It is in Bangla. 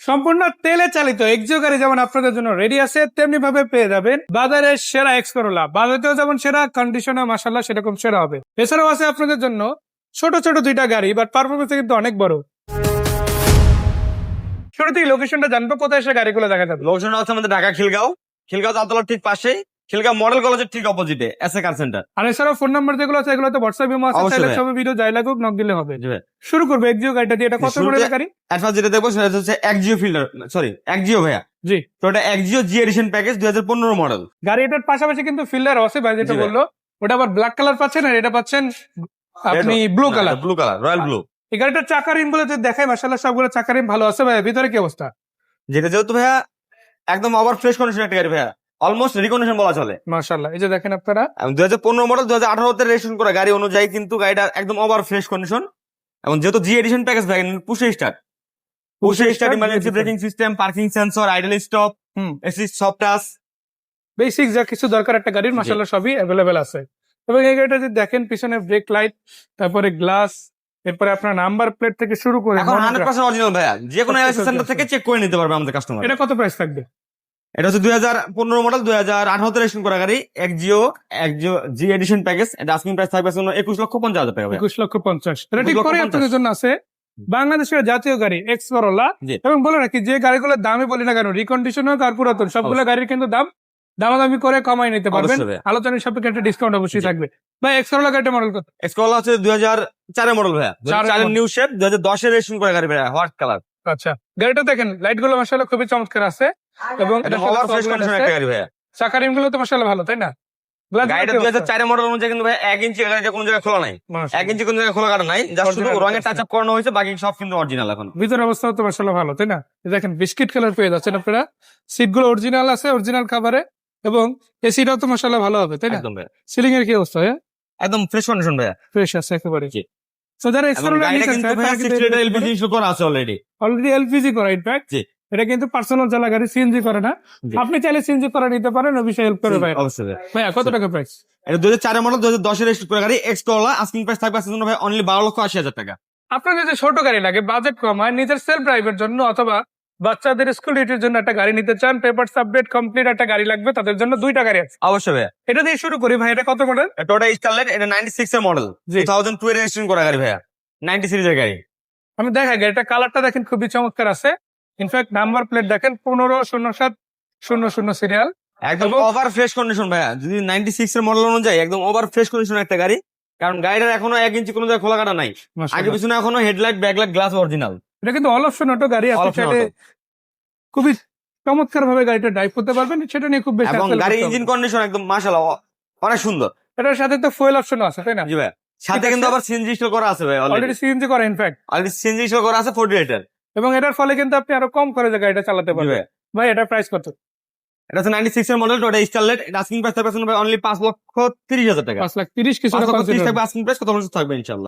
সম্পূর্ণ তেলে চালিত এক্সিও গাড়ি যেমন আপনাদের জন্য রেডি আছে, তেমনি ভাবে পেয়ে যাবেন বাজারের সেরা এক্স করোলা। বাজারেও যেমন সেরা, কন্ডিশনে মাশাআল্লাহ সেরকম সেরা হবে। এছাড়াও আছে আপনাদের জন্য ছোট ছোট দুইটা গাড়ি, বাট পারফরমেন্স কিন্তু অনেক বড়। শুরুতেই লোকেশনটা জানবো, কোথায় এসে গাড়িগুলো দেখা যাবে? লোকেশনটা হচ্ছে আমাদের ঢাকা খিলগাঁও তালতলার ঠিক পাশেই, খিলগাঁও মডেল কলেজের ঠিক অপোজিটে এসএ কার সেন্টার। আর এছাড়াও ফোন নাম্বার যেগুলো আছে এগুলো তো হোয়াটসঅ্যাপ ইমো আছে, অবশ্যই চাইলে ভাই। সব ভিডিও যাই লাগুক নক দিলে হবে। জি ভাই। শুরু করবো এক্সিও গাড়িটা দিয়ে। এটা কত শুরুতে- মডেলের গাড়ি? অ্যাডভান্স যেটা দেখবো সেটা হচ্ছে একজিও ভাইয়া। জি, তো এটা একজিও জি এডিশন প্যাকেজ 2015 মডেল। গাড়িটার পাশাপাশি কিন্তু ফিল্ডার আছে ভাই, যেটা জি ভাই। বললো ওটা আবার ব্ল্যাক কালার পাচ্ছেন, আর এটা পাচ্ছেন আপনি blue colour. Blue colour, royal blue. এই গাড়িটার চাকা রিম গুলো যদি দেখাই, মাশাআল্লাহ সবগুলো চাকা রিম ভালো আছে ভাই। ভিতরে কি অবস্থা? যেটা যেহেতু ভাইয়া একদম ওভার ফ্রেশ কন্ডিশন একটা গাড়ি ভাইয়া, অলমোস্ট রিকন্ডিশন বলা চলে। মাশাআল্লাহ, এই যে দেখেন আপনারা 2015 মডেল 2018 তে রেজিস্ট্রেশন করা গাড়ি অনুযায়ী কিন্তু গাড়িটা একদম ওভার ফ্রেশ কন্ডিশন। এবং যেহেতু জি এডিশন প্যাকেজ ভাই, push start, emergency braking system, parking sensor, idle stop, assist soft touch, basic যা কিছু দরকার একটা গাড়ির জি। মাশাআল্লাহ সবই অ্যাভেলেবেল আছে। এবং এই গাড়িটা যদি দেখেন, পিছনে ব্রেক লাইট, তারপরে গ্লাস, এরপরে আপনার নাম্বার প্লেট থেকে শুরু করে এখন monogram। 100% অরিজিনাল ভাইয়া, যে কোনো সবকিছু এসএস সেন্টার আছে। থেকে চেক করে নিতে পারবে আমাদের কাস্টমার। এটা কত প্রাইস থাকবে? এটা হচ্ছে 2015 মডেল 2018 তে রেজিস্ট্রেশন করা গাড়ি, একজিও জি এডিশন প্যাকেজ। এটা আস্কিং প্রাইস থাকবে 21,50,000 টাকা ভাইয়া। 21,50,000। এটা ঠিক করে 21,50,000 আপনাদের জন্য আছে বাংলাদেশের জাতীয় গাড়ি এক্স করোলা। জি। এবং বলে রাখি, যে গাড়িগুলোর দামে বলি না কেন, রিকন্ডিশন হোক আর পুরাতন, সবগুলো গাড়ির কিন্তু দামাদামি করে কমাই নিতে পারবেন। অবশ্যই ভাইয়া। আলোচনার সাপেক্ষে একটা ডিসকাউন্ট অবশ্যই জি। থাকবে ভাই। এক্স করোলা গাড়িটা মডেল কত? এক্সকোলা হচ্ছে 2004 মডেল ভাইয়া, 2004 model। নিউ শেপ, 2010 এর রেজিস্ট্রেশন করা গাড়ি ভাইয়া, হোয়াইট কালার। আচ্ছা, গাড়িটা দেখেন, লাইট গুলো মাশাআল্লাহ খুবই চমৎকার আছে। এবং এটা ওভার ফ্রেশ কন্ডিশন একটা গাড়ি ভাইয়া। চাকা রিম গুলো তো মাশাআল্লাহ ভালো, তাই না? Glass গাড়িটা গুলো কি অবস্থা? 2004 মডেল অনুযায়ী কিন্তু ভাই 1 ইঞ্চি গাড়িটা কোনো জায়গায় খোলা নাই, 1 ইঞ্চি কোনো জায়গায় খোলা কাটা নাই, জাস্ট শুধু Original রঙের আছে। টাচ আপ করানো হয়েছে, বাকি সব কিন্তু অরিজিনাল এখন। ভিতরের অবস্থাও তো মাশাআল্লাহ ভালো, তাই না? এই দেখেন বিস্কিট কালার পেয়ে যাচ্ছেন আপনারা। সিট গুলো অরিজিনাল আছে, অরিজিনাল খাবারে। এবং এসিটাও তো মাশাআল্লাহ ভালো হবে, তাই না? একদম ভাইয়া, সিলিং এর কি অবস্থা? একদম ফ্রেশ কন্ডিশন ভাইয়া। ফ্রেশ আছে একেবারে। জি। তো যারা এবং এক্সট্রা গাড়িটা কিন্তু ভাইয়া 60 লিটার এলপিজি ইস্যু করা আছে অলরেডি। অলরেডি এলপিজি করা, ইনফ্যাক্ট জি। এটা কিন্তু পার্সোনাল চালা গাড়ি, সিএনজি করে না। জি। আপনি চাইলে সিএনজি করে নিতে পারেন, ও বিষয়ে হেল্প করে ভাই। অবশ্যই ভাইয়া। ভাইয়া কত টাকা প্রাইস? এটা 2004 মডেল 2010 এর রেজিস্ট্রেশন করা গাড়ি, এক্সকোলা। আস্কিং প্রাইস থাকবে আজকের জন্য ভাই অনলি 12,80,000 টাকা। আপনার যদি ছোট গাড়ি লাগে, বাজেট কম হয়, নিজের সেলফ ড্রাইভের জন্য অথবা বাচ্চাদের স্কুল ডিউটির জন্য একটা গাড়ি নিতে চান, পেপার আপডেট কমপ্লিট একটা গাড়ি লাগবে, তাদের জন্য দুইটা গাড়ি আছে। অবশ্যই ভাইয়া। এটা দিয়ে শুরু করি ভাই। এটা কত মডেল? টোটা স্কারলেট, এটা 96 এর মডেল, জি। 2002 এর রেজিস্ট্রেশন করা গাড়ি ভাইয়া, 90 সিরিজের গাড়ি। আমি দেখাই, গাড়িটা কালারটা দেখেন খুবই চমৎকার আছে। ইনফ্যাক্ট নাম্বার প্লেট দেখেন 150700 সিরিয়াল। একদম এবং- ওভার ফ্রেশ কন্ডিশন ভাইয়া, যদি 96 এর মডেল অনুযায়ী একদম ওভার ফ্রেশ কন্ডিশন একটা গাড়ি। কারণ গাড়িটার এখনো 1 ইঞ্চি কোনো জায়গায় খোলা কাটা নাই, আগে পিছনে এখনো হেডলাইট ব্যাকলাইট গ্লাস অরিজিনাল। এটা কিন্তু অল অপশন অটো গাড়ি, আপনি All option চাইলে auto। খুবই চমৎকার ভাবে গাড়িটা ড্রাইভ করতে পারবেন, সেটা নিয়ে খুব বেশি এবং hassle গাড়ির করতে হবে ইঞ্জিন না। কন্ডিশন একদম মাশাআল্লাহ অনেক সুন্দর। এটার সাথে তো ফুয়েল অপশন আছে, তাই না? জি ভাইয়া, সাথে ঠিক কিন্তু আছে। আবার সিএনজি ইনস্টল করা আছে ভাই, অলরেডি সিএনজি করা ইনফ্যাক্ট। অলরেডি সিএনজি ইনস্টল করা আছে 40 লিটার। এবং এটার ফলে কিন্তু আপনি আরো কম করে যে গাড়িটা চালাতে জি পারবেন। ভাইয়া। ভাই এটার প্রাইস কত? এটা হচ্ছে 96 এর মডেল, টোটা স্কারলেট। এটা আস্কিং প্রাইস থাকবে অনলি 5,30,000 টাকা। 5,30,000 কিছু 5,30,000 টাকা আস্কিং প্রাইস, কত থাকবে ইনশাআল্লাহ।